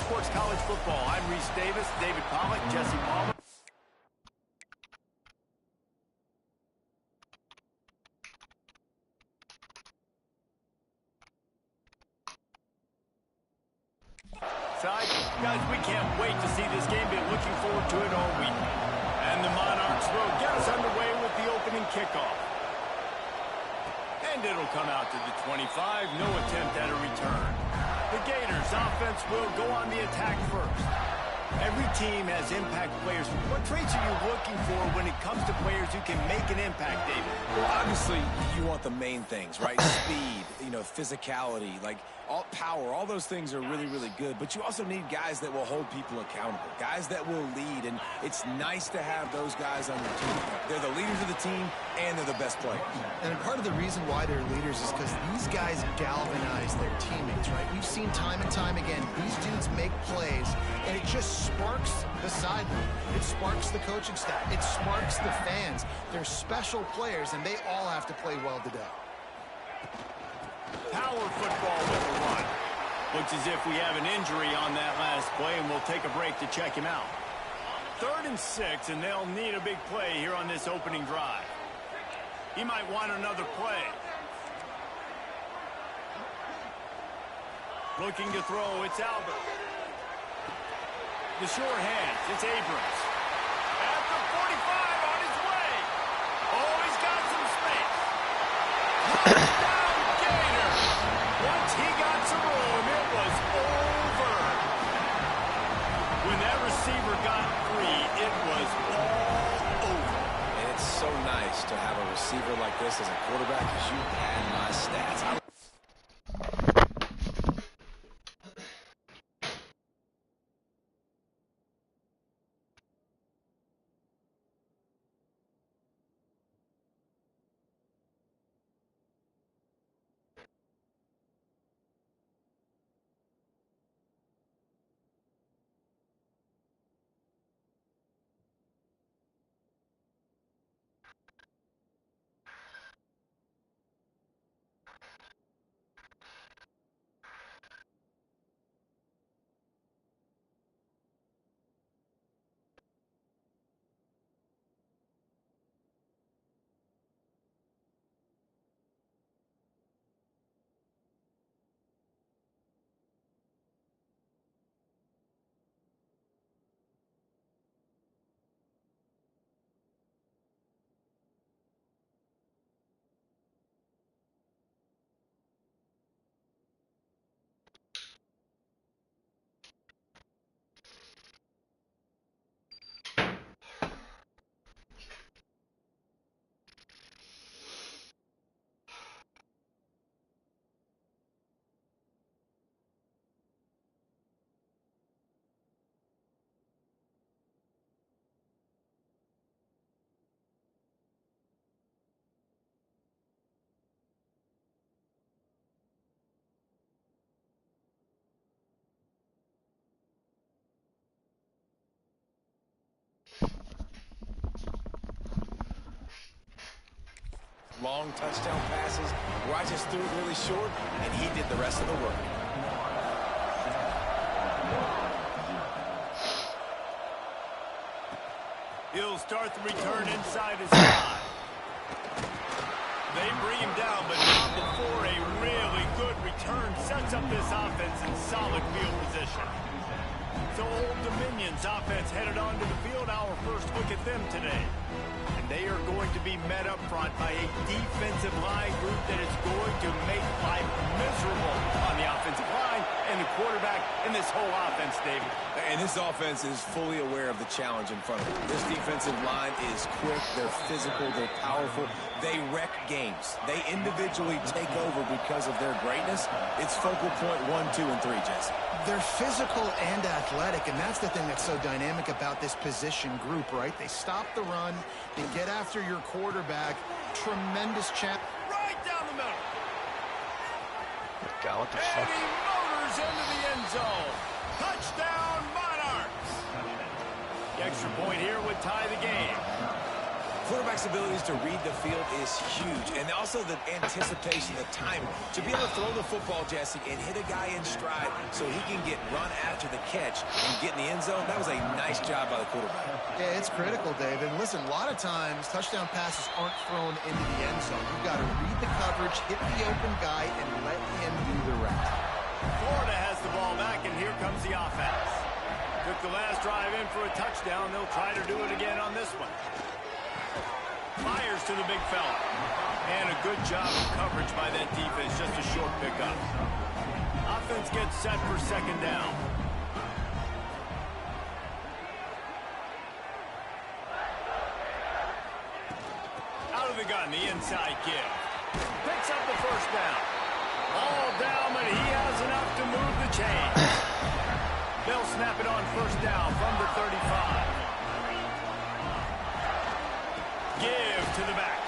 Sports College Football. I'm Reese Davis, David Pollack, Jesse Palmer. Guys, we can't wait to see this game. Been looking forward to it all week. And the Monarchs will get us underway with the opening kickoff. And it'll come out to the 25. No attempt at a return. The Gators offense will go on the attack first. Every team has impact players. What traits are you looking for when it comes to players who can make an impact, David? Well, obviously, you want the main things, right? Speed, physicality, like power, all those things are really, really good. But you also need guys that will hold people accountable, guys that will lead. And it's nice to have those guys on your team. They're the leaders of the team, and they're the best players. And part of the reason why they're leaders is because these guys galvanize their teammates, right? We've seen time and time again, these dudes make plays, and it just sparks the sideline. It sparks the coaching staff. It sparks the fans. They're special players, and they all have to play well today. Power football with a run. Looks as if we have an injury on that last play, and we'll take a break to check him out. 3rd and 6, and they'll need a big play here on this opening drive. He might want another play. Looking to throw, it's Albert. The short hands, it's Abrams. At the 45, on his way. Oh, he's got some space. Touchdown, Gators. Once he got some room, it was over. When that receiver got free, it was all over. And it's so nice to have a receiver like this as a quarterback because you had my stats. Long touchdown passes where I just threw it really short, and he did the rest of the work. He'll start the return inside his 5. They bring him down, but not before a really good return sets up this offense in solid field position. So Old Dominion's offense headed onto the field. Our first look at them today. And they are going to be met up front by a defensive line group that is going to make life miserable on the offensive line and the quarterback in this whole offense, David. And this offense is fully aware of the challenge in front of them. This defensive line is quick, they're physical, they're powerful. They wreck games. They individually take over because of their greatness. It's focal point 1, 2, and 3, Jesse. They're physical and athletic, and that's the thing that's so dynamic about this position group, right? They stop the run, they get after your quarterback. Tremendous chance. Right down the middle. God, what the fuck? And he motors into the end zone. Touchdown, Monarchs. The extra point here would tie the game. Quarterback's abilities to read the field is huge, and also the anticipation, the timing. To be able to throw the football, Jesse, and hit a guy in stride so he can get run after the catch and get in the end zone, that was a nice job by the quarterback. Yeah, it's critical, Dave. And listen, a lot of times touchdown passes aren't thrown into the end zone. You've got to read the coverage, hit the open guy, and let him do the rest. Florida has the ball back, and here comes the offense. Took the last drive in for a touchdown. They'll try to do it again on this one. Fires to the big fella. And a good job of coverage by that defense. Just a short pickup. Offense gets set for second down. Out of the gun, the inside give. Picks up the first down. All down, but he has enough to move the chains. They'll snap it on first down from the 35. Give to the back.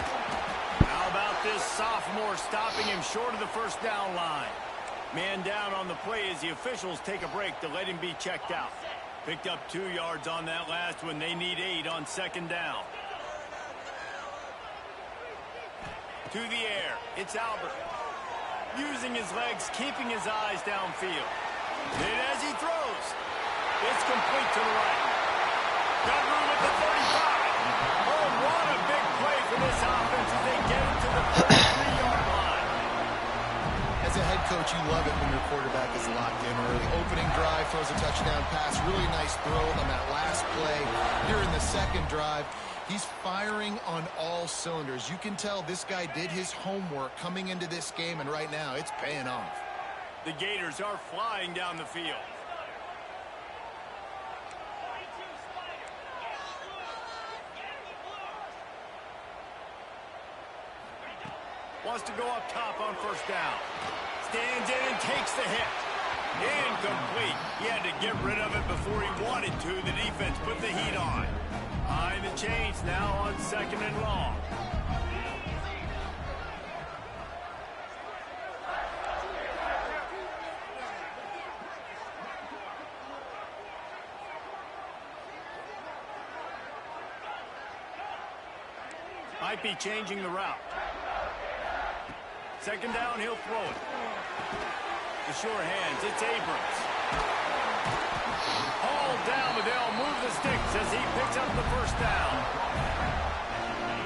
How about this sophomore stopping him short of the first down line? Man down on the play as the officials take a break to let him be checked out. Picked up 2 yards on that last one. They need 8 on second down. To the air. It's Albert. Using his legs, keeping his eyes downfield. And as he throws, it's complete to the right. Got room at the 35. Oh, what a big play for this offense as they get it to the 33-yard line. As a head coach, you love it when your quarterback is locked in early. Opening drive, throws a touchdown pass. Really nice throw on that last play. Here in the second drive, he's firing on all cylinders. You can tell this guy did his homework coming into this game, and right now it's paying off. The Gators are flying down the field. Wants to go up top on first down. Stands in and takes the hit. Incomplete. He had to get rid of it before he wanted to. The defense put the heat on. Behind the chains now on second and long. Might be changing the route. Second down, he'll throw it. The sure hands, it's Abrams. Hauled down, but they'll move the sticks as he picks up the first down.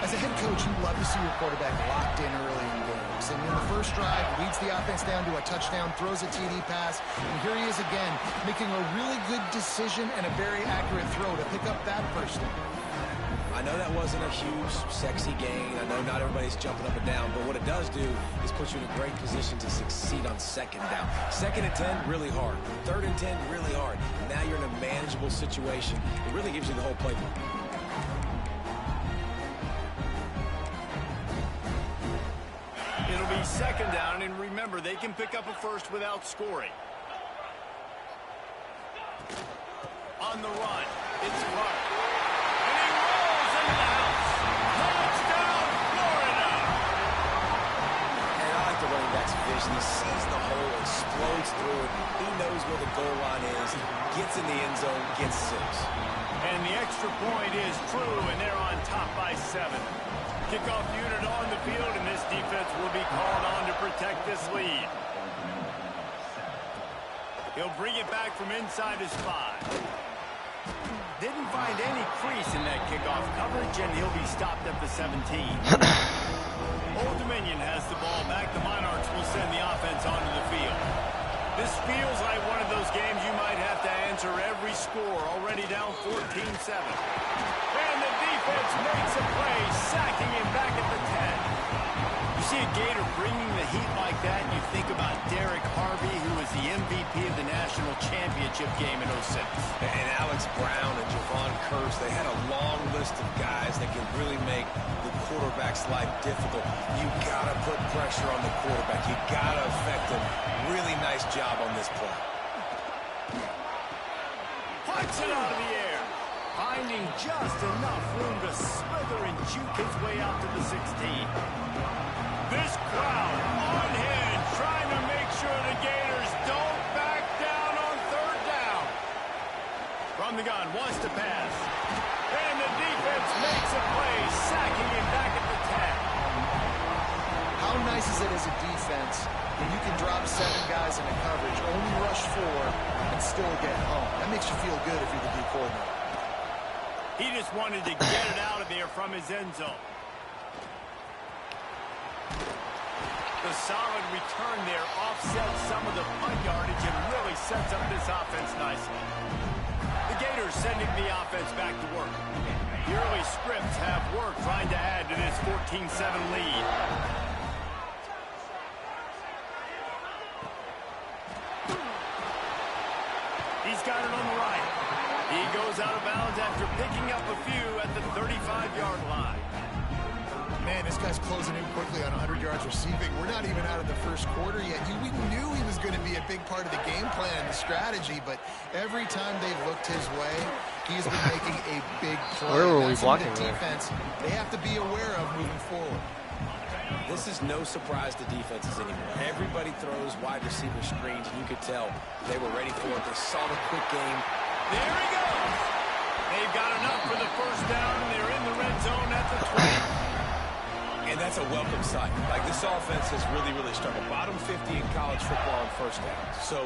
As a head coach, you love to see your quarterback locked in early in games. And in the first drive, leads the offense down to a touchdown, throws a TD pass, and here he is again, making a really good decision and a very accurate throw to pick up that first down. I know that wasn't a huge, sexy gain. I know not everybody's jumping up and down, but what it does do is put you in a great position to succeed on second down. Second and 10, really hard. Third and 10, really hard. Now you're in a manageable situation. It really gives you the whole playbook. It'll be second down, and remember, they can pick up a first without scoring. On the run, it's Clark. Vision. He sees the hole, explodes through it. He knows where the goal line is. Gets in the end zone, gets 6. And the extra point is true, and they're on top by 7. Kickoff unit on the field, and this defense will be called on to protect this lead. He'll bring it back from inside his 5. Didn't find any crease in that kickoff coverage, and he'll be stopped at the 17. Old Dominion has the ball back. The Monarchs will send the offense onto the field. This feels like one of those games you might have to answer every score. Already down 14-7. And the defense makes a play, sacking him back at the 10. You see a Gator bringing the heat like that, and you think about Derek Harvey, who was the MVP of the national championship game in 06. And Alex Brown and Javon Curse, they had a long list of guys that can really make the quarterback's life difficult. You gotta put pressure on the quarterback. You gotta affect him. Really nice job on this play. Puts it out of the air. Finding just enough room to slither and juke his way out to the 16. This crowd unhinged, trying to make sure the Gators don't back down on third down. From the gun, wants to pass. And the defense makes a play, sacking him back at the 10. How nice is it as a defense when you can drop 7 guys in a coverage, only rush 4, and still get home? That makes you feel good if you're the D coordinator. He just wanted to get it out of there from his end zone. The solid return there offsets some of the punt yardage and really sets up this offense nicely. The Gators sending the offense back to work. The early scripts have worked trying to add to this 14-7 lead. He's got it on the right. He goes out of bounds after picking up a few at the 35-yard line. Man, this guy's closing in quickly on 100 yards receiving. We're not even out of the first quarter yet. We knew he was going to be a big part of the game plan and the strategy, but every time they've looked his way, he's been making a big play. Where were we blocking the defense they have to be aware of moving forward. This is no surprise to defenses anymore. Everybody throws wide receiver screens, and you could tell they were ready for it. They saw the quick game. There he goes. They've got enough for the first down, and they're in the red zone at the 20. And that's a welcome sight. Like, this offense has really, really struggled. Bottom 50 in college football on first downs. So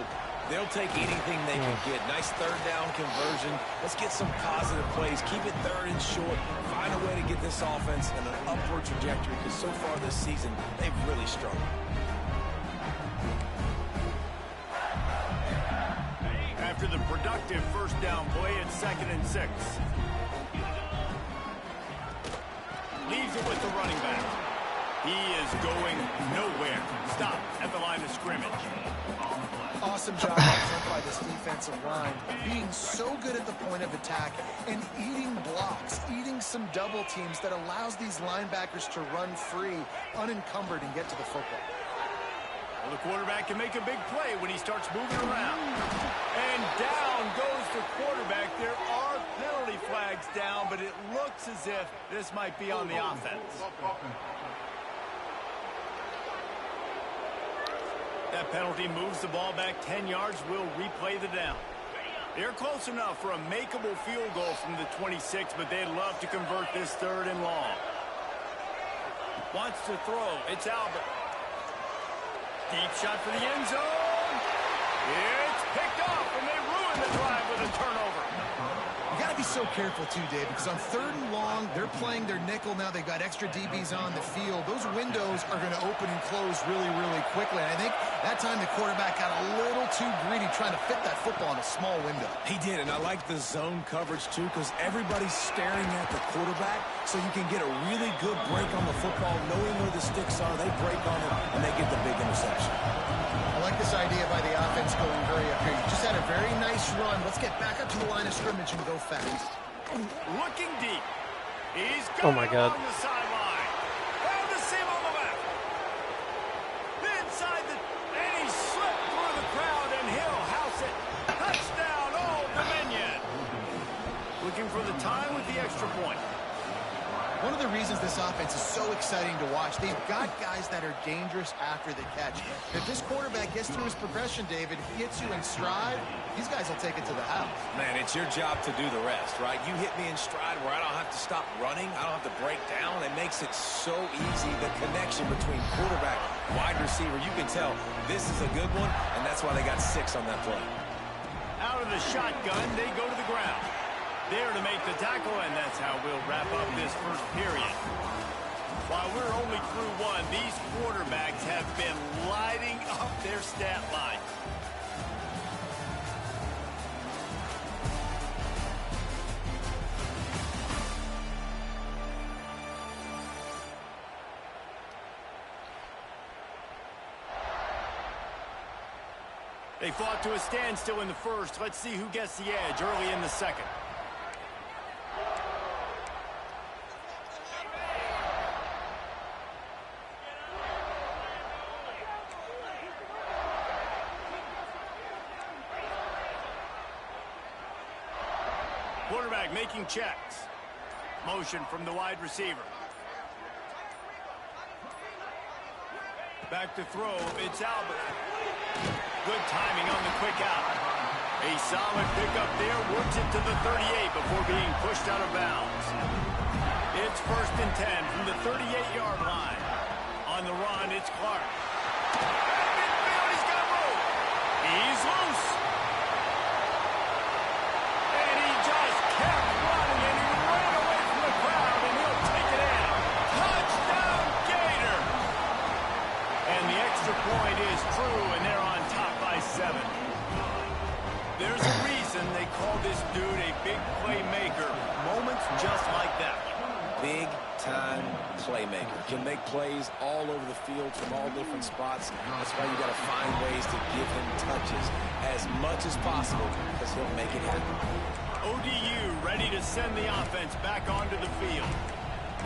they'll take anything they can get. Nice third down conversion. Let's get some positive plays. Keep it third and short. Find a way to get this offense in an upward trajectory, because so far this season, they've really struggled. After the productive first down play, it's 2nd and 6. Leaves it with the running back. He is going nowhere. Stop at the line of scrimmage. Awesome job up front by this defensive line, being so good at the point of attack and eating blocks, eating some double teams that allows these linebackers to run free, unencumbered, and get to the football. Well, the quarterback can make a big play when he starts moving around. And down goes the quarterback. There are penalty flags down, but it looks as if this might be on the offense. That penalty moves the ball back 10 yards. We'll replay the down. They're close enough for a makeable field goal from the 26, but they'd love to convert this 3rd and long. Wants to throw. It's Albert. Deep shot for the end zone. It's picked off, and they ruin the drive with a turnover. You got to be so careful, too, Dave, because on 3rd and long, they're playing their nickel now. They've got extra DBs on the field. Those windows are going to open and close really, really quickly. And I think that time the quarterback got a little too greedy trying to fit that football in a small window. He did, and I like the zone coverage, too, because everybody's staring at the quarterback, so you can get a really good break on the football, knowing where the sticks are. They break on it, and they get the big interception. I like this idea by the offense going hurry up here. You just had a very nice run. Let's get back up to the line of scrimmage and go fast. Looking deep. He's Oh got my it God. on the sideline. Found the seam on the left. Inside the... And he slipped through the crowd, and he'll house it. Touchdown, Old Dominion. Looking for the time with the extra point. One of the reasons this offense is so exciting to watch, they've got guys that are dangerous after the catch. If this quarterback gets through his progression, David, hits you in stride, these guys will take it to the house. Man, it's your job to do the rest, right? You hit me in stride where I don't have to stop running. I don't have to break down. It makes it so easy, the connection between quarterback, wide receiver. You can tell this is a good one, and that's why they got 6 on that play. Out of the shotgun, they go to the ground. There to make the tackle, and that's how we'll wrap up this first period. While we're only through 1, these quarterbacks have been lighting up their stat line. They fought to a standstill in the first. Let's see who gets the edge early in the second. Quarterback making checks. Motion from the wide receiver. Back to throw. It's Albert. Good timing on the quick out. A solid pickup there, works it to the 38 before being pushed out of bounds. It's 1st and 10 from the 38-yard line. On the run, it's Clark. At midfield, he's got room. He's loose. And he just kept running, and he ran away from the crowd, and he'll take it in. Touchdown, Gator! And the extra point is true, and they're on top by 7. There's a reason they call this dude a big playmaker. Moments just like that one. Big-time playmaker. Can make plays all over the field from all different spots. That's why you got to find ways to give him touches as much as possible because he'll make it happen. ODU ready to send the offense back onto the field.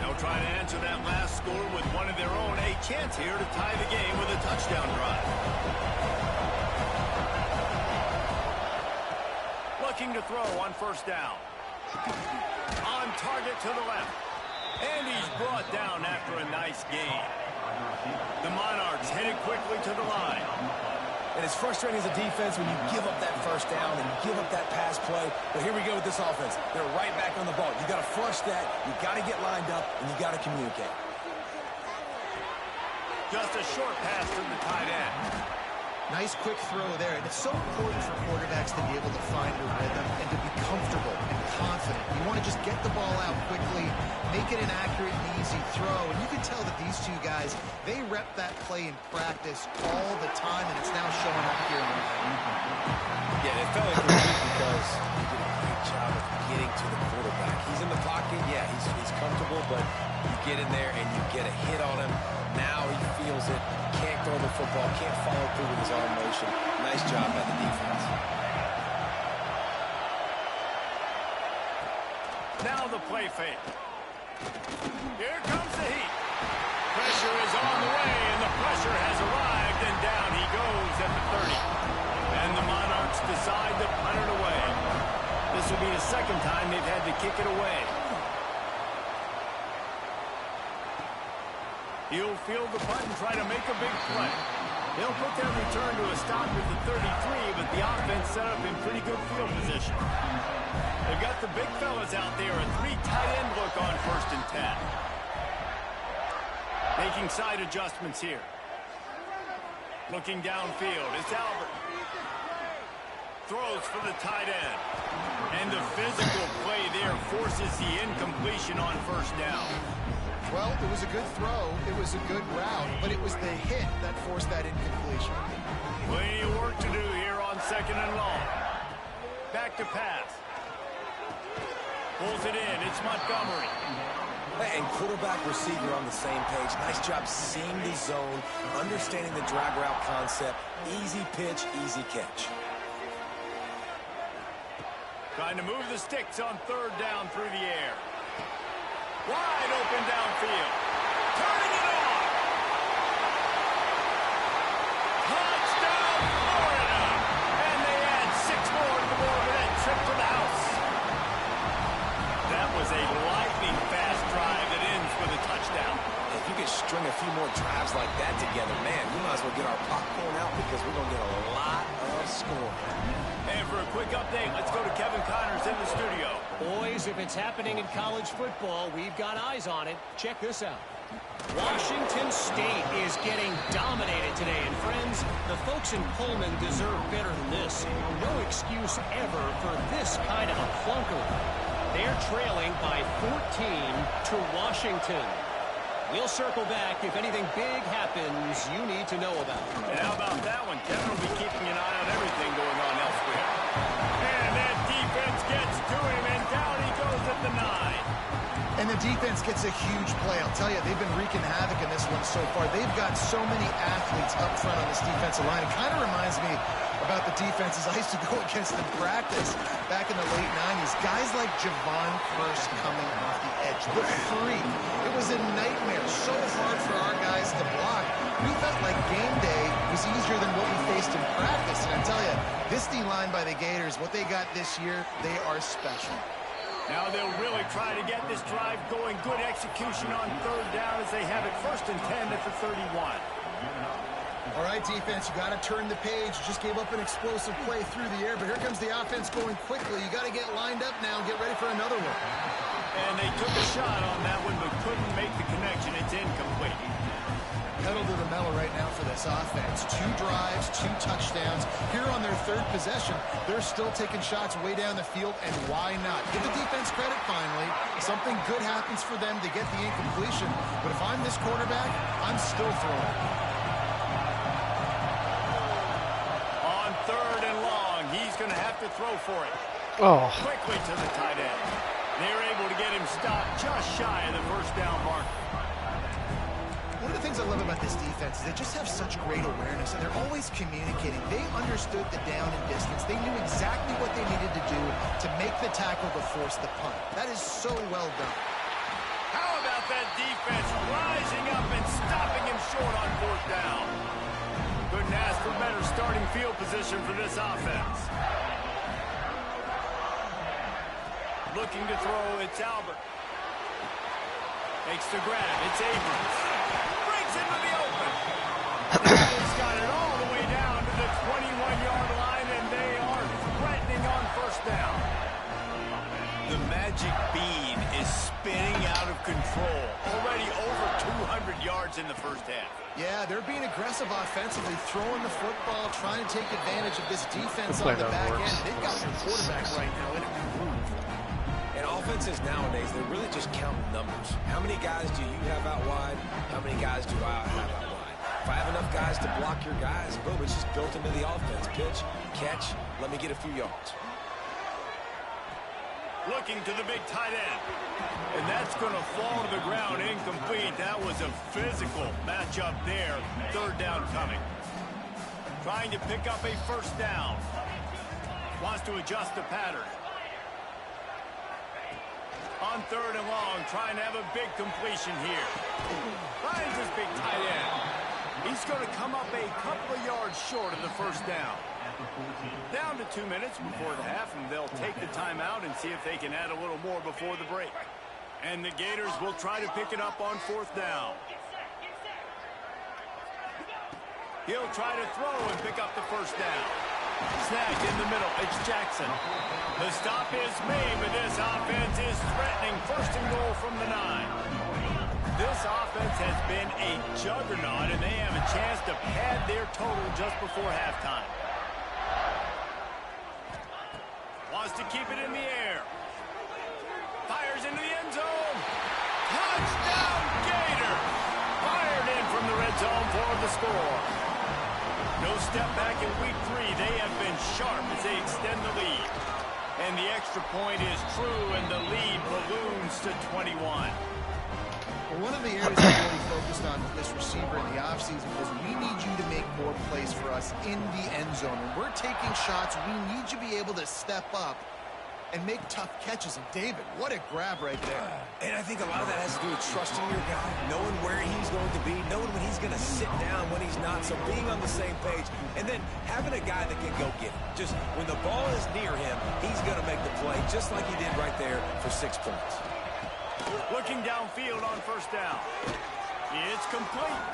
They'll try to answer that last score with one of their own. A chance here to tie the game with a touchdown drive. Looking to throw on 1st down. On target to the left. And he's brought down after a nice gain. The Monarchs headed quickly to the line. And it's frustrating as a defense when you give up that 1st down and give up that pass play. But here we go with this offense. They're right back on the ball. You got to flush that. You got to get lined up, and you got to communicate. Just a short pass to the tight end. Nice quick throw there, and it's so important for quarterbacks to be able to find a rhythm and to be comfortable and confident. You want to just get the ball out quickly, make it an accurate and easy throw, and you can tell that these two guys, they rep that play in practice all the time, and it's now showing up here in the game. Yeah, it felt like it was because he did a great job of getting to the quarterback. He's in the pocket, yeah, he's comfortable, but you get in there and you get a hit on him. Now he feels it, can't throw the football, can't follow through with his arm motion. Nice job by the defense. Now the play fake. Here comes the heat. Pressure is on the way, and the pressure has arrived, and down he goes at the 30. And the Monarchs decide to punt it away. This will be the 2nd time they've had to kick it away. He'll field the punt and try to make a big play. They'll put that return to a stop at the 33, but the offense set up in pretty good field position. They've got the big fellas out there, a 3 tight end look on 1st and 10. Making side adjustments here. Looking downfield, it's Albert. Throws for the tight end. And the physical play there forces the incompletion on 1st down. Well, it was a good throw, it was a good route, but it was the hit that forced that incompletion. Plenty of work to do here on 2nd and long. Back to pass. Pulls it in, it's Montgomery. And quarterback receiver on the same page. Nice job seeing the zone, understanding the drag route concept. Easy pitch, easy catch. Trying to move the sticks on 3rd down through the air. Wide open downfield. Turning it on. Touchdown, Florida. And they add 6 more to the board with that trip to the house. That was a lightning-fast drive that ends with a touchdown. If you could string a few more drives like that together, man, we might as well get our popcorn out because we're going to get a lot of scoring. And for a quick update, let's go to Kevin Connors in the studio. Boys, if it's happening in college football, we've got eyes on it. Check this out. Washington State is getting dominated today. And friends, the folks in Pullman deserve better than this. No excuse ever for this kind of a clunker. They're trailing by 14 to Washington. We'll circle back if anything big happens you need to know about. And how about that one? Kevin will be keeping an eye on everything going on elsewhere. And that defense gets to him, and down he goes at the 9. And the defense gets a huge play. I'll tell you, they've been wreaking havoc in this one so far. They've got so many athletes up front on this defensive line. It kind of reminds me about the defenses I used to go against in practice back in the late 90s. Guys like Javon Curse coming off the edge. The freak. It was a nightmare. So hard for our guys to block. We felt like game day was easier than what we faced in practice. And I tell you, this D-line by the Gators, what they got this year, they are special. Now they'll really try to get this drive going. Good execution on 3rd down as they have it 1st and 10 at the 31. All right, defense, you got to turn the page. You just gave up an explosive play through the air, but here comes the offense going quickly. You got to get lined up now and get ready for another one. And they took a shot on that one, but couldn't make the connection. It's incomplete. Pedal to the metal right now for this offense. 2 drives, 2 touchdowns. Here on their 3rd possession, they're still taking shots way down the field, and why not? Give the defense credit finally. Something good happens for them to get the incompletion, but if I'm this quarterback, I'm still throwing. On 3rd and long, he's going to have to throw for it. Quickly to the tight end. They're able to get him stopped just shy of the first down mark. One of the things I love about this defense is they just have such great awareness, and they're always communicating. They understood the down and distance. They knew exactly what they needed to do to make the tackle to force the punt. That is so well done. How about that defense rising up and stopping him short on 4th down? Couldn't ask for better starting field position for this offense. Looking to throw, it's Albert. Makes the grab, it's Abrams. Breaks into the open. He's got it all the way down to the 21-yard line, and they are threatening on 1st down. The magic bean is spinning out of control. Already over 200 yards in the first half. Yeah, they're being aggressive offensively, throwing the football, trying to take advantage of this defense on the back end. They've got their quarterback right now in a groove. And offenses nowadays, they're really just counting numbers. How many guys do you have out wide? How many guys do I have out wide? If I have enough guys to block your guys, boom, it's just built into the offense. Pitch, catch, let me get a few yards. Looking to the big tight end. And that's going to fall to the ground incomplete. That was a physical matchup there. 3rd down coming. Trying to pick up a 1st down. Wants to adjust the pattern. On 3rd and long, trying to have a big completion here. Finds his big tight end. He's going to come up a couple of yards short of the 1st down. Down to 2 minutes before the half, and they'll take the timeout and see if they can add a little more before the break. And the Gators will try to pick it up on 4th down. He'll try to throw and pick up the 1st down. Snagged in the middle, it's Jackson. The stop is made, but this offense is threatening 1st and goal from the 9. This offense has been a juggernaut, and they have a chance to pad their total just before halftime. Wants to keep it in the air. Fires into the end zone. Touchdown, Gators! Fired in from the red zone for the score. No step back in week 3. They have been sharp as they extend the lead. And the extra point is true, and the lead balloons to 21. Well, one of the areas I really focused on with this receiver in the offseason was we need you to make more plays for us in the end zone. When we're taking shots, we need you to be able to step up and make tough catches. And David, what a grab right there. And I think a lot of that has to do with trusting your guy, knowing where he's going to be, knowing when he's going to sit down, when he's not, so being on the same page, and then having a guy that can go get it. Just when the ball is near him, he's going to make the play, just like he did right there for 6 points. Looking downfield on 1st down. It's complete.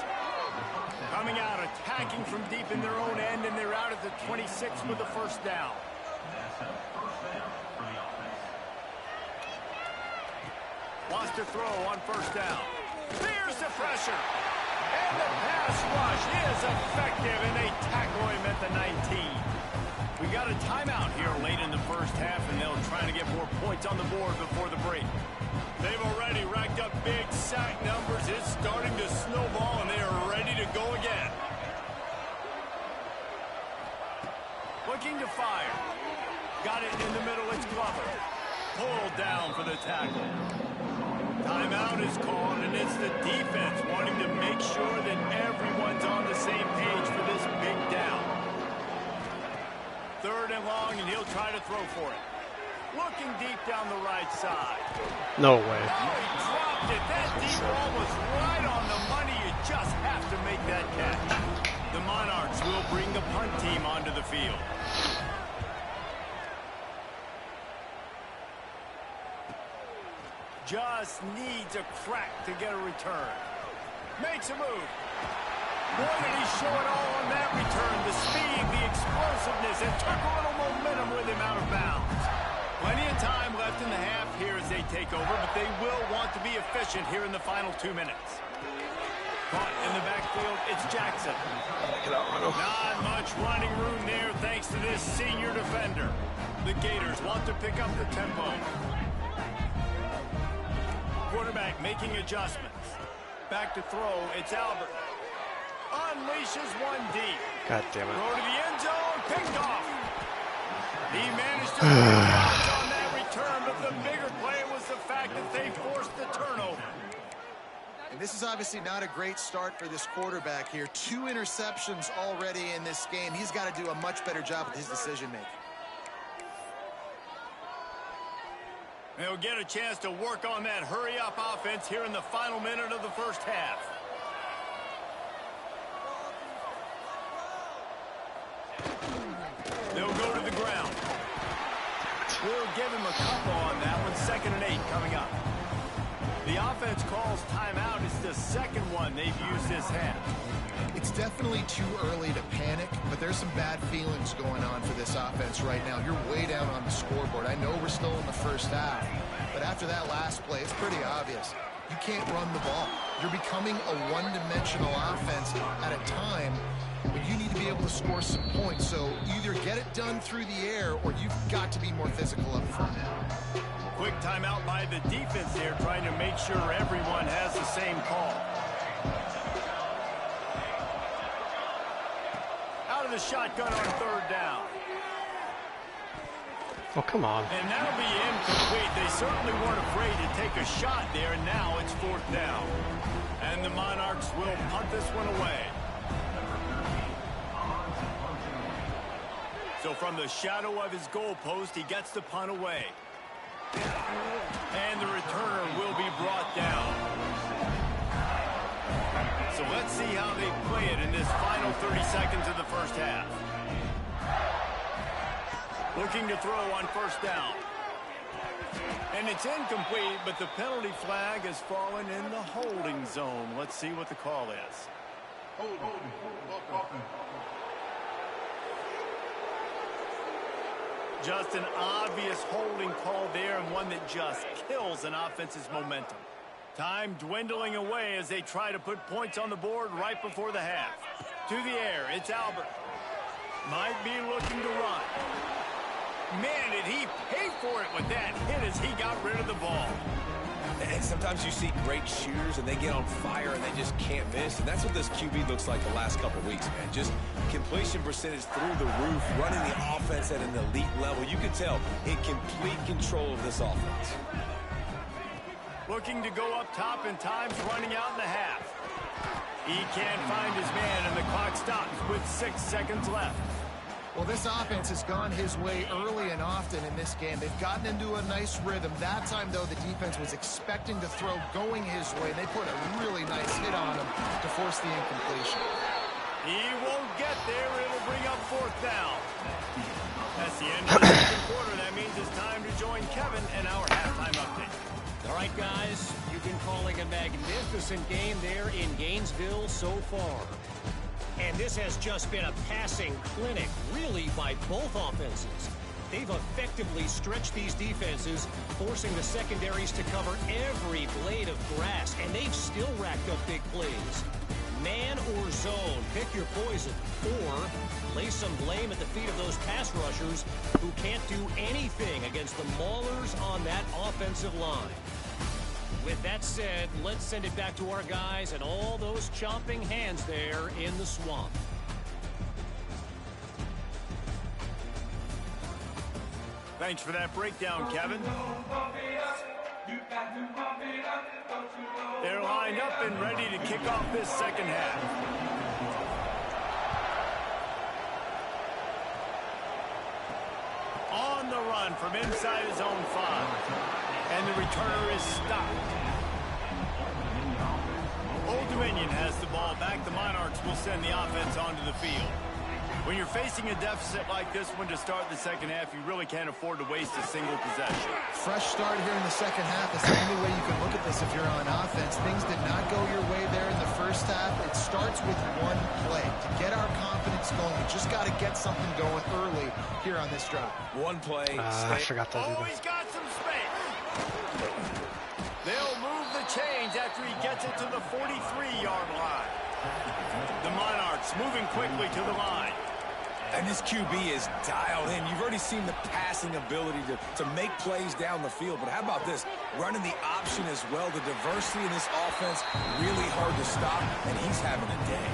Coming out, attacking from deep in their own end, and they're out at the 26 with the 1st down. Wants to throw on 1st down. Fears the pressure. And the pass rush is effective, and they tackle him at the 19. We got a timeout here late in the first half, and they'll try to get more points on the board before the break. They've already racked up big sack numbers. It's starting to snowball, and they are ready to go again. Looking to fire. Got it in the middle. It's Glover. Pulled down for the tackle. Timeout is called, and it's the defense wanting to make sure that everyone's on the same page for this big down. 3rd and long, and he'll try to throw for it. Looking deep down the right side. No way. Oh, he dropped it. That deep ball was right on the money. You just have to make that catch. The Monarchs will bring the punt team onto the field. Just needs a crack to get a return. Makes a move. Boy, did he show it all on that return. The speed, the explosiveness, and took a little momentum with him out of bounds. Plenty of time left in the half here as they take over, but they will want to be efficient here in the final 2 minutes. Caught in the backfield, it's Jackson. Not much running room there thanks to this senior defender. The Gators want to pick up the tempo. Quarterback making adjustments. Back to throw, it's Albert. Unleashes one deep. God damn it. Throw to the end zone, picked off. He managed to catch on that return, but the bigger play was the fact that they forced the turnover. And this is obviously not a great start for this quarterback here. 2 interceptions already in this game. He's got to do a much better job with his decision-making. They'll get a chance to work on that hurry-up offense here in the final minute of the first half. They'll go to the ground. We'll give him a couple on that one. 2nd and 8 coming up. The offense calls timeout. It's the second one they've used this half. It's definitely too early to panic, but there's some bad feelings going on for this offense right now. You're way down on the scoreboard. I know we're still in the first half, but after that last play, it's pretty obvious. You can't run the ball. You're becoming a one-dimensional offense at a time, but you need to be able to score some points. So either get it done through the air or you've got to be more physical up front. Quick timeout by the defense there, trying to make sure everyone has the same call. Out of the shotgun on 3rd down. Oh, come on. And that'll be incomplete. They certainly weren't afraid to take a shot there, and now it's 4th down. And the Monarchs will punt this one away. So from the shadow of his goalpost, he gets the punt away. And the returner will be brought down. So let's see how they play it in this final 30 seconds of the first half. Looking to throw on 1st down. And it's incomplete, but the penalty flag has fallen in the holding zone. Let's see what the call is. Just an obvious holding call there, and one that just kills an offense's momentum. Time dwindling away as they try to put points on the board right before the half. To the air, it's Albert. Might be looking to run. Man, did he pay for it with that hit as he got rid of the ball. And sometimes you see great shooters and they get on fire and they just can't miss. And that's what this QB looks like the last couple of weeks, man. Just completion percentage through the roof, running the offense at an elite level. You can tell in complete control of this offense. Looking to go up top, and time's running out in the half. He can't find his man, and the clock stops with 6 seconds left. Well, this offense has gone his way early and often in this game. They've gotten into a nice rhythm. That time, though, the defense was expecting to throw going his way. They put a really nice hit on him to force the incompletion. He won't get there. It'll bring up 4th down. That's the end of the second quarter. That means it's time to join Kevin and our halftime update. All right, guys, you've been calling a magnificent game there in Gainesville so far. And this has just been a passing clinic, really, by both offenses. They've effectively stretched these defenses, forcing the secondaries to cover every blade of grass, and they've still racked up big plays. Man or zone, pick your poison, or lay some blame at the feet of those pass rushers who can't do anything against the maulers on that offensive line. With that said, let's send it back to our guys and all those chomping hands there in the swamp. Thanks for that breakdown, Kevin. They're lined up and ready to kick off this second half. On the run from inside his own 5. And the returner is stopped. Old Dominion has the ball back. The Monarchs will send the offense onto the field. When you're facing a deficit like this one to start the second half, you really can't afford to waste a single possession. Fresh start here in the second half is the only way you can look at this if you're on offense. Things did not go your way there in the first half. It starts with one play. To get our confidence going, we just got to get something going early here on this drive. One play. I forgot to do that. He's got some space. They'll move the chains after he gets it to the 43-yard line. The Monarchs moving quickly to the line. And this QB is dialed in. You've already seen the passing ability to make plays down the field. But how about this? Running the option as well. The diversity in this offense, really hard to stop, and he's having a day.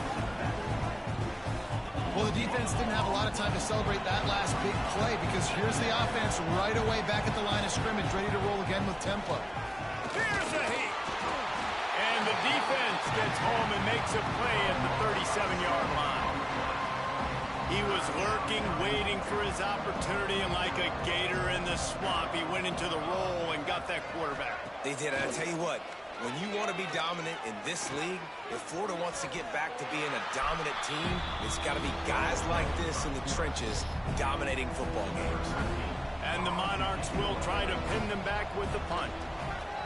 Well, the defense didn't have a lot of time to celebrate that last big play because here's the offense right away back at the line of scrimmage, ready to roll again with tempo. Here's a heat. And the defense gets home and makes a play at the 37-yard line. He was lurking, waiting for his opportunity, and like a gator in the swamp, he went into the roll and got that quarterback. They did, and I tell you what, when you want to be dominant in this league, if Florida wants to get back to being a dominant team, it's got to be guys like this in the trenches dominating football games. And the Monarchs will try to pin them back with the punt.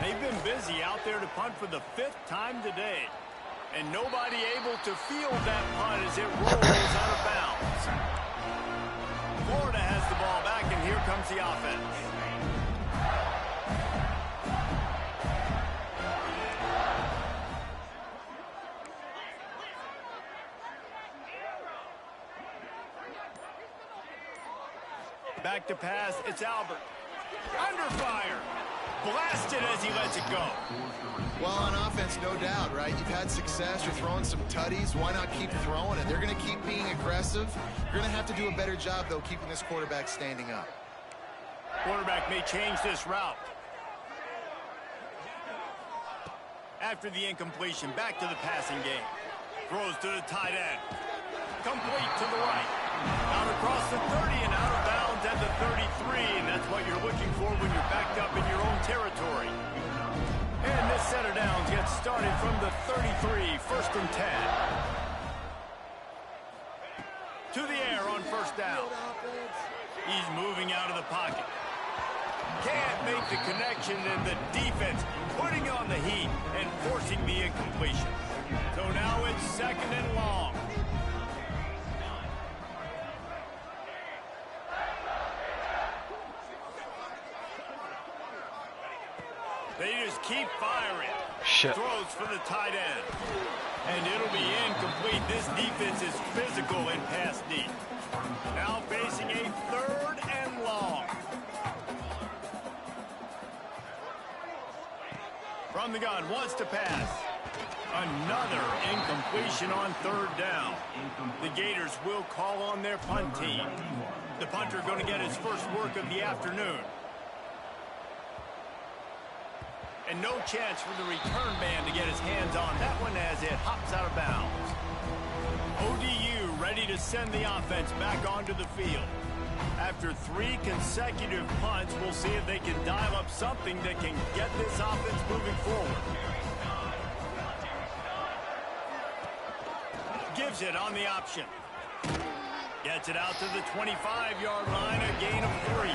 They've been busy out there to punt for the 5th time today. And nobody able to field that punt as it rolls out of bounds. Florida has the ball back, and here comes the offense. Back to pass, it's Albert. Under fire. Blasted as he lets it go. Well, on offense, no doubt, right? You've had success. You're throwing some tutties. Why not keep throwing it? They're going to keep being aggressive. You're going to have to do a better job, though, keeping this quarterback standing up. Quarterback may change this route. After the incompletion, back to the passing game. Throws to the tight end. Complete to the right. Out across the 30 and out of bounds at the 33. And that's what you're looking for when you're backed up in your own territory. And this set of downs gets started from the 33, 1st and 10. To the air on 1st down. He's moving out of the pocket. Can't make the connection, and the defense putting on the heat and forcing the incompletion. So now it's 2nd and long. They just keep firing. Shit. Throws for the tight end. And it'll be incomplete. This defense is physical and pass deep. Now facing a 3rd and long. From the gun, wants to pass. Another incompletion on 3rd down. The Gators will call on their punt team. The punter going to get his first work of the afternoon. And no chance for the return man to get his hands on that one as it hops out of bounds. ODU ready to send the offense back onto the field. After 3 consecutive punts, we'll see if they can dial up something that can get this offense moving forward. Gives it on the option. Gets it out to the 25-yard line, a gain of 3.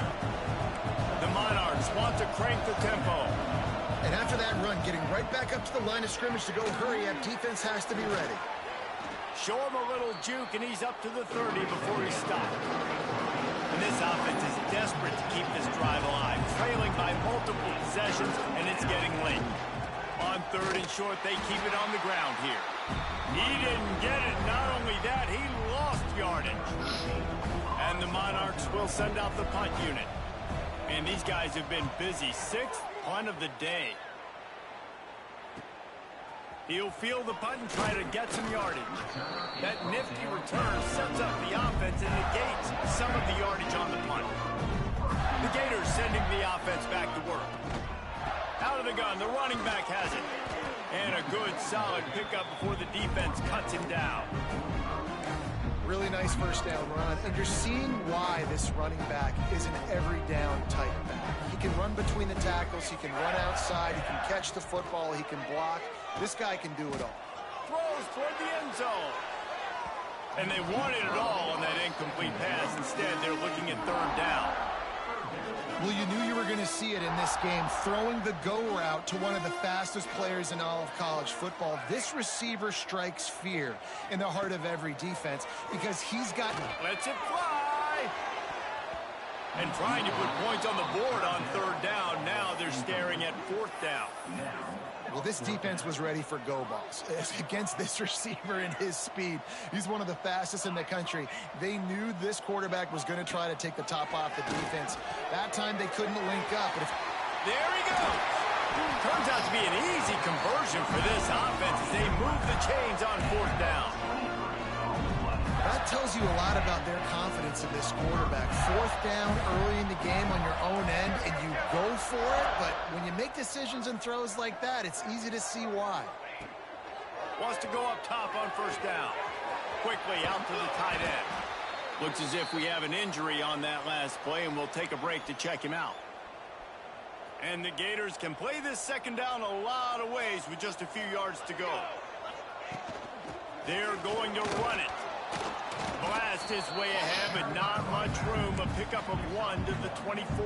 The Monarchs want to crank the tempo. And after that run, getting right back up to the line of scrimmage to go hurry up, defense has to be ready. Show him a little juke, and he's up to the 30 before he stopped. And this offense is desperate to keep this drive alive, trailing by multiple possessions, and it's getting late. On 3rd and short, they keep it on the ground here. He didn't get it. Not only that, he lost yardage. And the Monarchs will send out the punt unit. And these guys have been busy. 6th punt of the day. He'll field the punt and try to get some yardage. That nifty return sets up the offense and negates some of the yardage on the punt. The Gators sending the offense back to work. Out of the gun, the running back has it. And a good, solid pickup before the defense cuts him down. Really nice first down run, and you're seeing why this running back is an every down type back. He can run between the tackles, he can run outside, he can catch the football, he can block. This guy can do it all. Throws toward the end zone. And they wanted it all on that incomplete pass. Instead, they're looking at third down. Well, you knew you were going to see it in this game, throwing the go route to one of the fastest players in all of college football. This receiver strikes fear in the heart of every defense because he's got... Lets it fly. And trying to put points on the board on third down. Now they're staring at fourth down. Well, this defense was ready for go balls against this receiver and his speed. He's one of the fastest in the country. They knew this quarterback was going to try to take the top off the defense. That time they couldn't link up. But there he goes. Turns out to be an easy conversion for this offense as they move the chains on fourth down. That tells you a lot about their confidence in this quarterback. Fourth down early in the game on your own end, and you go for it, but when you make decisions and throws like that, it's easy to see why. Wants to go up top on first down. Quickly out to the tight end. Looks as if we have an injury on that last play, and we'll take a break to check him out. And the Gators can play this second down a lot of ways with just a few yards to go. They're going to run it. Blast his way ahead, but not much room. A pickup of 1 to the 24.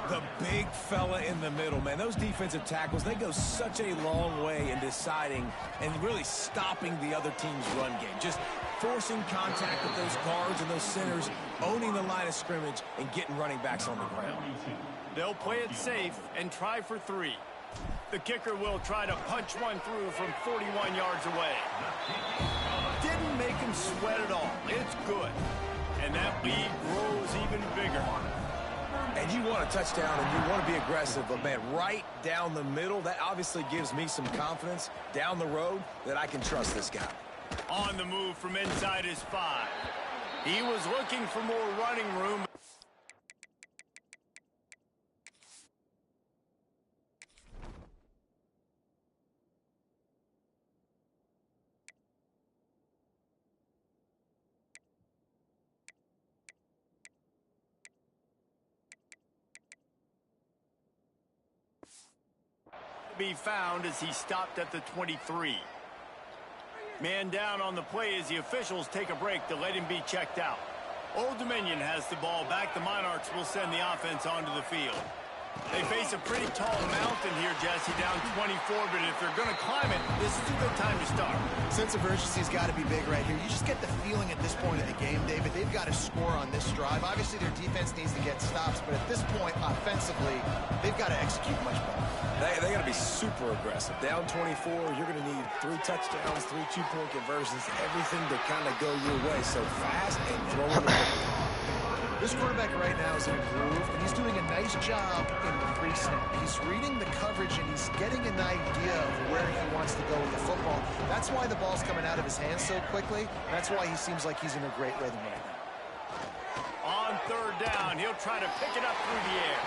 The big fella in the middle, man. Those defensive tackles, they go such a long way in deciding and really stopping the other team's run game. Just forcing contact with those guards and those centers, owning the line of scrimmage, and getting running backs on the ground. They'll play it safe and try for 3. The kicker will try to punch one through from 41 yards away. Didn't make him sweat at all. It's good. And that lead grows even bigger. And you want a touchdown and you want to be aggressive, but man, right down the middle, that obviously gives me some confidence down the road that I can trust this guy. On the move from inside his 5. He was looking for more running room. Be found as he stopped at the 23. Man down on the play as the officials take a break to let him be checked out. Old Dominion has the ball back. The Monarchs will send the offense onto the field. They face a pretty tall mountain here, Jesse, down 24, but if they're going to climb it, this is a good time to start. Sense of urgency's got to be big right here. You just get the feeling at this point of the game, David, they've got to score on this drive. Obviously, their defense needs to get stops, but at this point, offensively, they've got to execute much better. They got to be super aggressive. Down 24, you're going to need 3 touchdowns, 3 two-point conversions, everything to kind of go your way. So fast and throwing the ball. This quarterback right now is in a groove, and he's doing a nice job in the pre-snap. He's reading the coverage, and he's getting an idea of where he wants to go with the football. That's why the ball's coming out of his hands so quickly. That's why he seems like he's in a great rhythm right now. On third down, he'll try to pick it up through the air.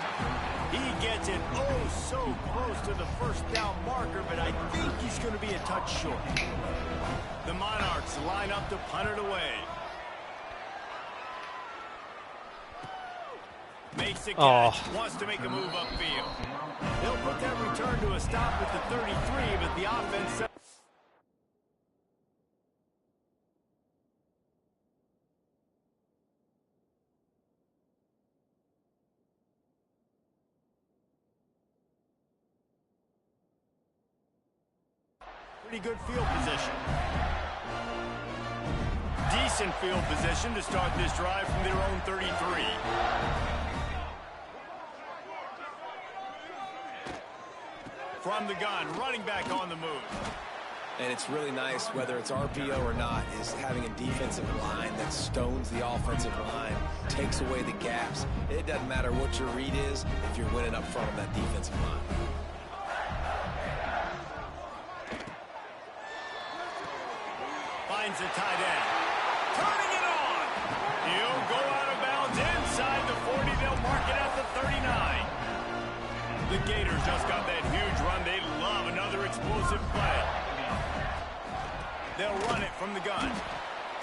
He gets it oh so close to the first down marker, but I think he's going to be a touch short. The Monarchs line up to punt it away. Makes a catch, wants to make a move upfield. They'll put that return to a stop at the 33, but the offense... Pretty good field position. Decent field position to start this drive from their own 33. From the gun, running back on the move. And it's really nice, whether it's RPO or not, is having a defensive line that stones the offensive line, takes away the gaps. It doesn't matter what your read is if you're winning up front of that defensive line. Finds the tight end. Turning it on. He'll go out of bounds inside the 40. They'll mark it at the 39. The Gators just got that huge run. They love another explosive play. They'll run it from the gun.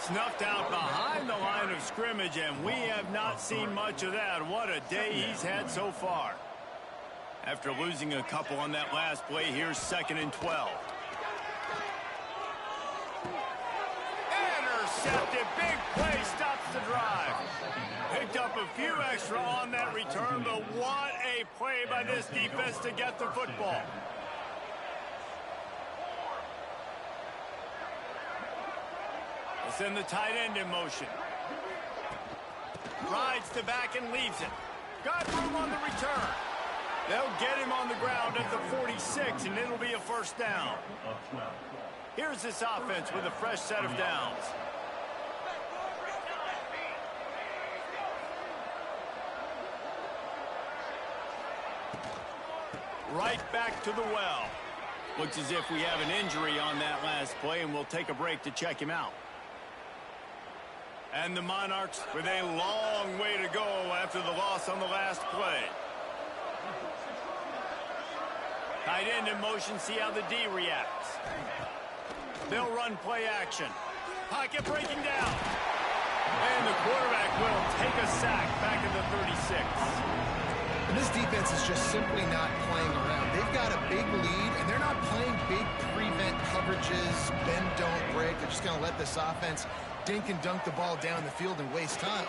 Snuffed out behind the line of scrimmage, and we have not seen much of that. What a day he's had so far. After losing a couple on that last play, here's 2nd and 12. intercepted. Big play stops the drive. Picked up a few extra on that return, but what a play by this defense to get the football. We'll send the tight end in motion. Rides the back and leaves it. Got room on the return. They'll get him on the ground at the 46, and it'll be a first down. Here's this offense with a fresh set of downs. Right back to the well. Looks as if we have an injury on that last play, and we'll take a break to check him out. And the Monarchs with a long way to go after the loss on the last play. Tight end in motion, see how the D reacts. They'll run play action. Pocket breaking down. And the quarterback will take a sack back at the 36. And this defense is just simply not playing around. They've got a big lead, and they're not playing big prevent coverages, bend, don't break. They're just going to let this offense dink and dunk the ball down the field and waste time.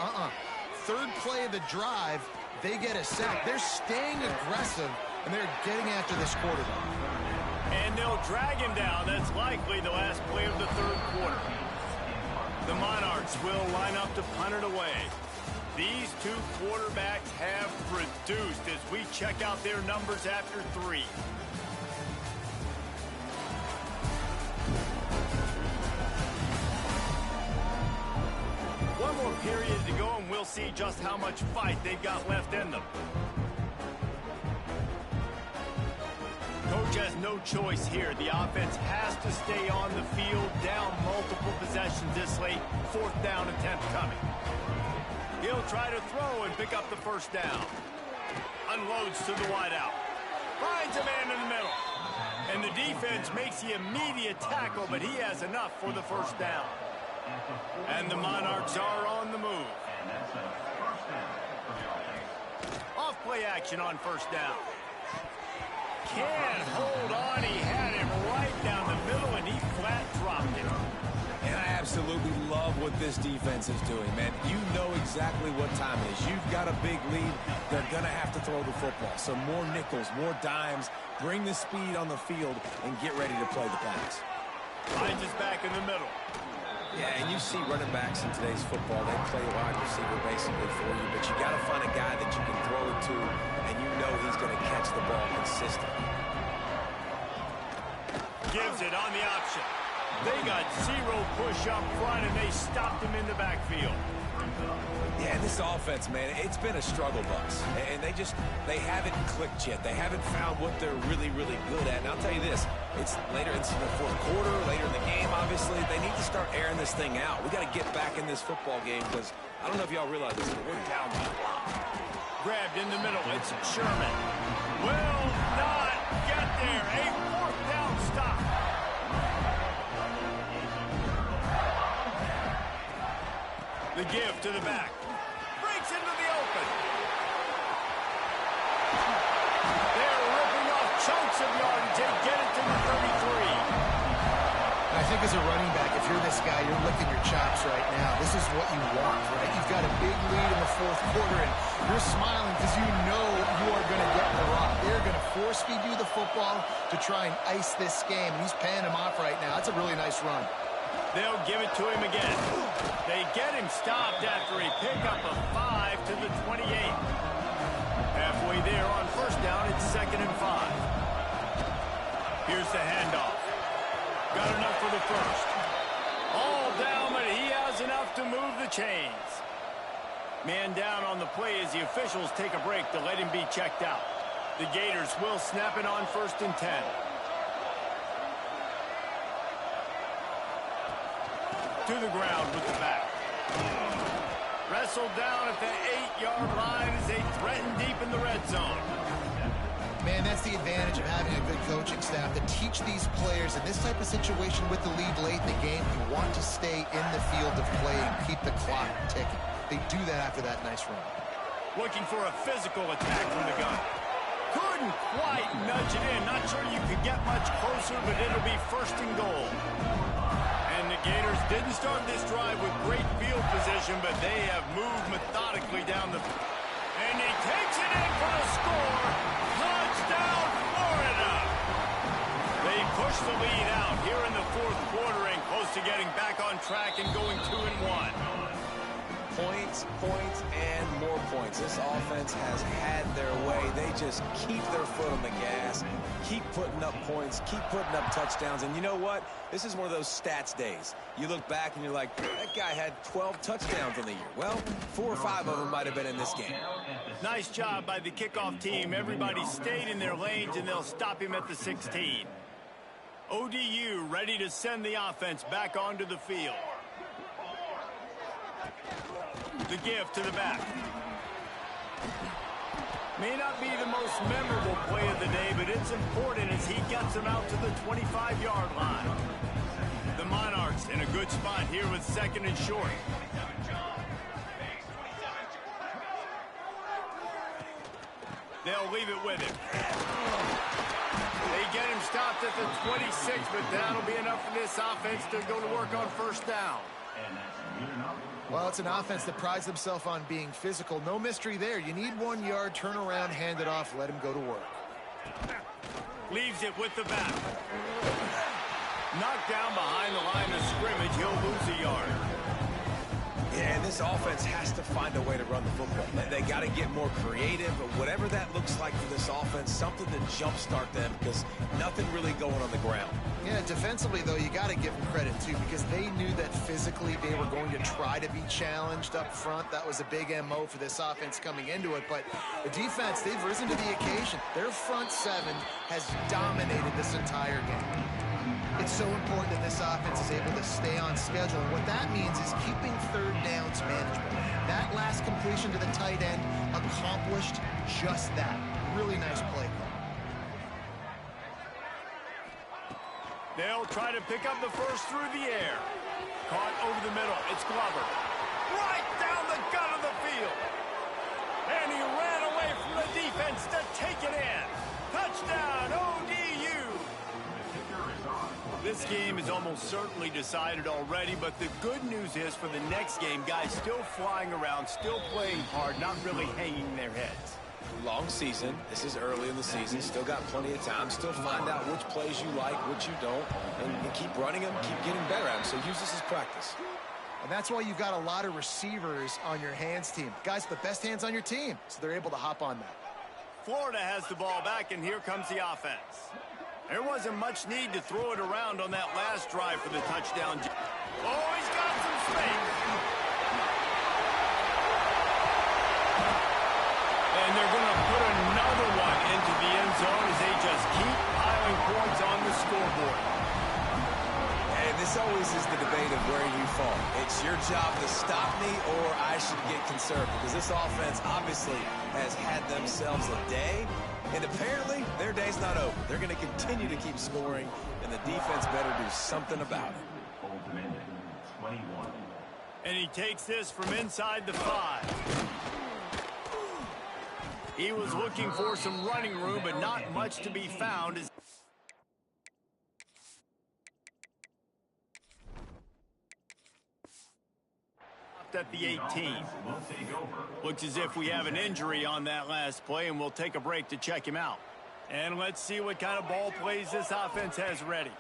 Third play of the drive, they get a sack. They're staying aggressive, and they're getting after this quarterback. And they'll drag him down. That's likely the last play of the third quarter. The Monarchs will line up to punt it away. These two quarterbacks have produced as we check out their numbers after 3. One more period to go, and we'll see just how much fight they've got left in them. Coach has no choice here. The offense has to stay on the field, down multiple possessions this late. 4th down attempt coming. He'll try to throw and pick up the first down. Unloads to the wideout. Finds a man in the middle. And the defense makes the immediate tackle, but he has enough for the first down. And the Monarchs are on the move. Off play action on first down. Can't hold on. He had him right down the middle, and he flat dropped it. And I absolutely love what this defense is doing, man. You know exactly what time it is. You've got a big lead. They're going to have to throw the football. So more nickels, more dimes. Bring the speed on the field and get ready to play the pass. Finds his back in the middle. Yeah, and you see running backs in today's football, they play wide receiver basically for you, but you got to find a guy that you can throw it to, and you know he's going to catch the ball consistently. Gives it on the option. They got 0 push up front, and they stopped him in the backfield. Yeah, this offense, man, it's been a struggle bus, and they haven't clicked yet. They haven't found what they're really, really good at. And I'll tell you this, it's later in the fourth quarter, later in the game, obviously. They need to start airing this thing out. We got to get back in this football game because I don't know if y'all realize this, but we're down by a lot. Grabbed in the middle. It's Sherman. Will not get there. A 4th down stop. The give to the back. Breaks into the open. They're ripping off chunks of yardage. They get it to the 33. I think as a running back, if you're this guy, you're licking your chops right now. This is what you want, right? You've got a big lead in the 4th quarter, and you're smiling because you know you are going to get the rock. They're going to force feed you the football to try and ice this game, and he's paying him off right now. That's a really nice run. They'll give it to him again. They get him stopped after a pickup of 5 to the 28. Halfway there on first down, it's 2nd and 5. Here's the handoff. Got enough for the first. All down, but he has enough to move the chains. Man down on the play as the officials take a break to let him be checked out. The Gators will snap it on 1st and 10. To the ground with the back. Wrestled down at the 8-yard line as they threaten deep in the red zone. Man, that's the advantage of having a good coaching staff to teach these players in this type of situation with the lead late in the game. You want to stay in the field of play and keep the clock ticking. They do that after that nice run. Looking for a physical attack from the gun. Couldn't quite nudge it in. Not sure you could get much closer, but it'll be 1st and goal. And the Gators didn't start this drive with great field position, but they have moved methodically down the... And he takes it in for the score. Touchdown, Florida! They push the lead out here in the fourth quarter and close to getting back on track and going 2-1. Points, points, and more points. This offense has had their way. They just keep their foot on the gas, keep putting up points, keep putting up touchdowns. And you know what? This is one of those stats days. You look back and you're like, that guy had 12 touchdowns on the year. Well, 4 or 5 of them might have been in this game. Nice job by the kickoff team. Everybody stayed in their lanes, and they'll stop him at the 16. ODU ready to send the offense back onto the field. The give to the back. May not be the most memorable play of the day, but it's important as he gets them out to the 25-yard line. The Monarchs in a good spot here with 2nd and short. They'll leave it with him. They get him stopped at the 26, but that'll be enough for this offense to go to work on first down. Well, it's an offense that prides themselves on being physical. No mystery there. You need 1 yard, turn around, hand it off, let him go to work. Leaves it with the back. Knocked down behind the line of scrimmage. He'll lose a yard. Yeah, and this offense has to find a way to run the football. They got to get more creative, but whatever that looks like for this offense, something to jumpstart them because nothing really going on the ground. Yeah, defensively, though, you got to give them credit, too, because they knew that physically they were going to try to be challenged up front. That was a big MO for this offense coming into it. But the defense, they've risen to the occasion. Their front 7 has dominated this entire game. It's so important that this offense is able to stay on schedule. And what that means is keeping third downs manageable. That last completion to the tight end accomplished just that. Really nice play call. They'll try to pick up the first through the air. Caught over the middle. It's Glover. Right down the gut of the field. And he ran away from the defense to take it in. Touchdown, ODU. This game is almost certainly decided already, but the good news is for the next game, guys still flying around, still playing hard, not really hanging their heads. Long season. This is early in the season. Still got plenty of time. Still find out which plays you like, which you don't, and keep running them, keep getting better at them. So use this as practice. And that's why you've got a lot of receivers on your hands team. Guys, the best hands on your team, so they're able to hop on that. Florida has the ball back, and here comes the offense. There wasn't much need to throw it around on that last drive for the touchdown. Oh, he's got some space. And they're going to put another one into the end zone as they just keep piling points on the scoreboard. And this always is the debate of where you fall. It's your job to stop me or I should get conservative because this offense obviously has had themselves a day. And apparently, their day's not over. They're going to continue to keep scoring, and the defense better do something about it. And he takes this from inside the 5. He was looking for some running room, but not much to be found. At the 18. Looks as if we have an injury on that last play, and we'll take a break to check him out. And let's see what kind of ball plays this offense has ready.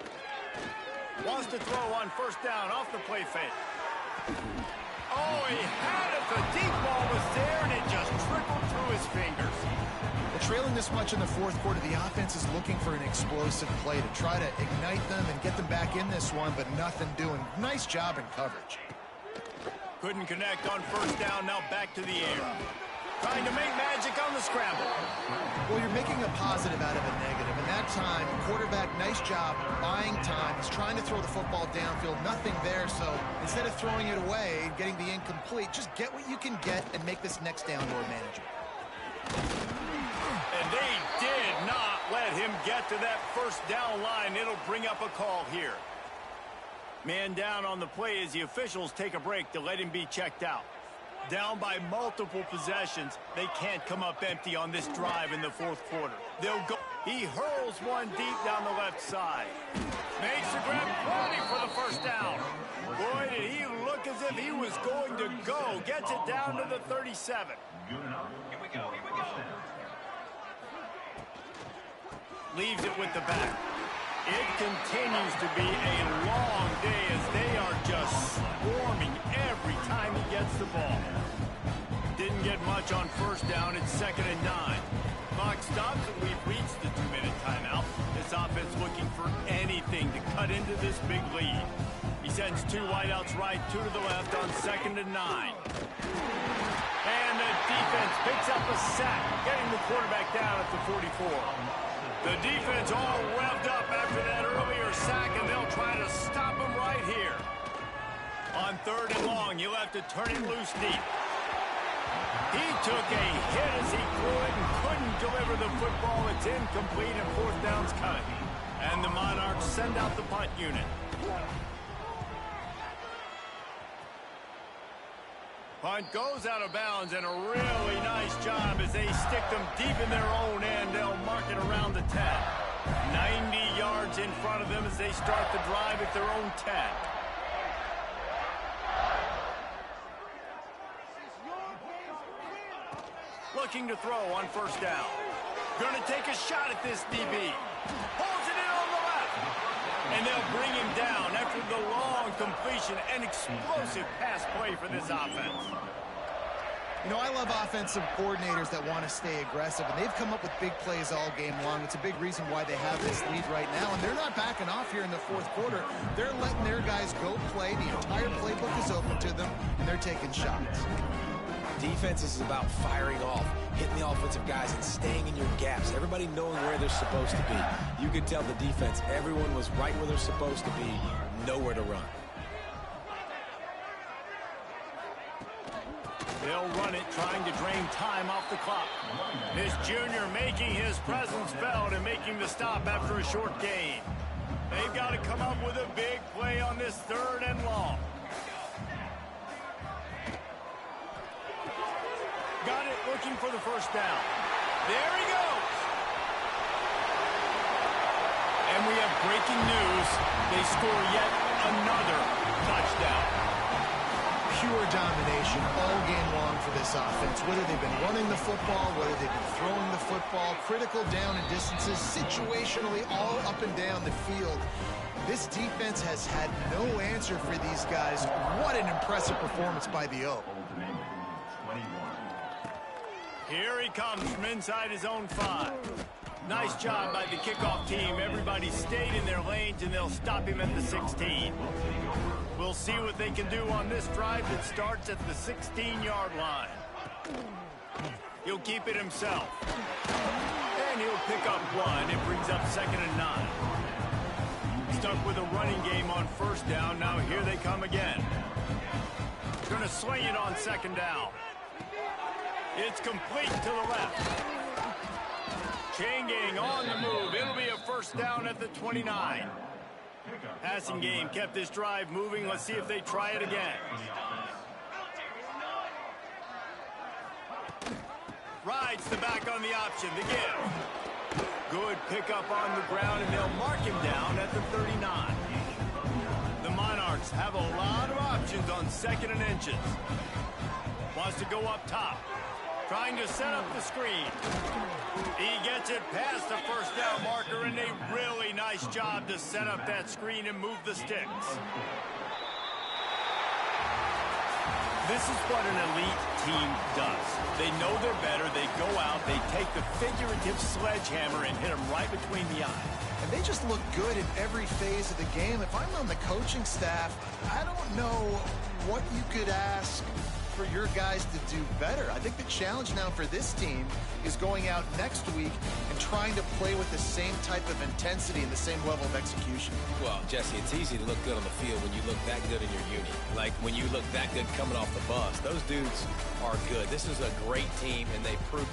Wants to throw on first down off the play fake. Oh, he had it. The deep ball was there, and it just trickled through his fingers. Well, trailing this much in the fourth quarter, the offense is looking for an explosive play to try to ignite them and get them back in this one, but nothing doing. Nice job in coverage. Couldn't connect on first down, now back to the air. Trying to make magic on the scramble. Well, you're making a positive out of a negative. And that time, quarterback, nice job buying time. He's trying to throw the football downfield. Nothing there, so instead of throwing it away and getting the incomplete, just get what you can get and make this next down more manageable. And they did not let him get to that first down line. It'll bring up a call here. Man down on the play as the officials take a break to let him be checked out. Down by multiple possessions, they can't come up empty on this drive in the fourth quarter. They'll go. He hurls one deep down the left side. Makes the grab plenty for the first down. Boy, did he look as if he was going to go. Gets it down to the 37. Here we go. Leaves it with the back. It continues to be a long day as they are just swarming every time he gets the ball. Didn't get much on first down. It's 2nd and 9. Clock stops and we've reached the 2-minute timeout. This offense looking for anything to cut into this big lead. He sends 2 wideouts right, 2 to the left on 2nd and 9. And the defense picks up a sack, getting the quarterback down at the 44. The defense all revved up after that earlier sack, and they'll try to stop him right here. On 3rd and long, you'll have to turn it loose deep. He took a hit as he threw it and couldn't deliver the football. It's incomplete, and 4th down's coming. And the Monarchs send out the punt unit. Punt goes out of bounds, and a really nice job as they stick them deep in their own end. They'll mark it around the 10. 90 yards in front of them as they start the drive at their own 10. Looking to throw on first down. Going to take a shot at this DB. Holds it in on the left. And they'll bring him down after the long completion. An explosive pass play for this offense. You know, I love offensive coordinators that want to stay aggressive, and they've come up with big plays all game long. It's a big reason why they have this lead right now, and they're not backing off here in the 4th quarter. They're letting their guys go play. The entire playbook is open to them, and they're taking shots. Defense is about firing off, hitting the offensive guys, and staying in your gaps. Everybody knowing where they're supposed to be. You could tell the defense, everyone was right where they're supposed to be, nowhere to run. They'll run it, trying to drain time off the clock. This junior making his presence felt and making the stop after a short gain. They've got to come up with a big play on this 3rd and long. Got it, looking for the first down. There he goes. And we have breaking news. They score yet another touchdown. Pure domination all game long for this offense. Whether they've been running the football, whether they've been throwing the football, critical down and distances, situationally all up and down the field. This defense has had no answer for these guys. What an impressive performance by the O. Here he comes from inside his own 5. Nice job by the kickoff team. Everybody stayed in their lanes, and they'll stop him at the 16. We'll see what they can do on this drive that starts at the 16-yard line. He'll keep it himself. And he'll pick up 1. It brings up 2nd and 9. Stuck with a running game on first down. Now here they come again. Going to swing it on 2nd down. It's complete to the left. Chain gang on the move. It'll be a first down at the 29. Passing game kept this drive moving. Let's see if they try it again. Rides the back on the option. The give. Good pickup on the ground, and they'll mark him down at the 39. The Monarchs have a lot of options on 2nd and inches. Wants to go up top. Trying to set up the screen. He gets it past the first down marker, and a really nice job to set up that screen and move the sticks. This is what an elite team does. They know they're better. They go out. They take the figurative sledgehammer and hit them right between the eyes. And they just look good in every phase of the game. If I'm on the coaching staff, I don't know what you could ask for your guys to do better. I think the challenge now for this team is going out next week and trying to play with the same type of intensity and the same level of execution. Well, Jesse, it's easy to look good on the field when you look that good in your unit. Like when you look that good coming off the bus. Those dudes are good. This is a great team, and they proved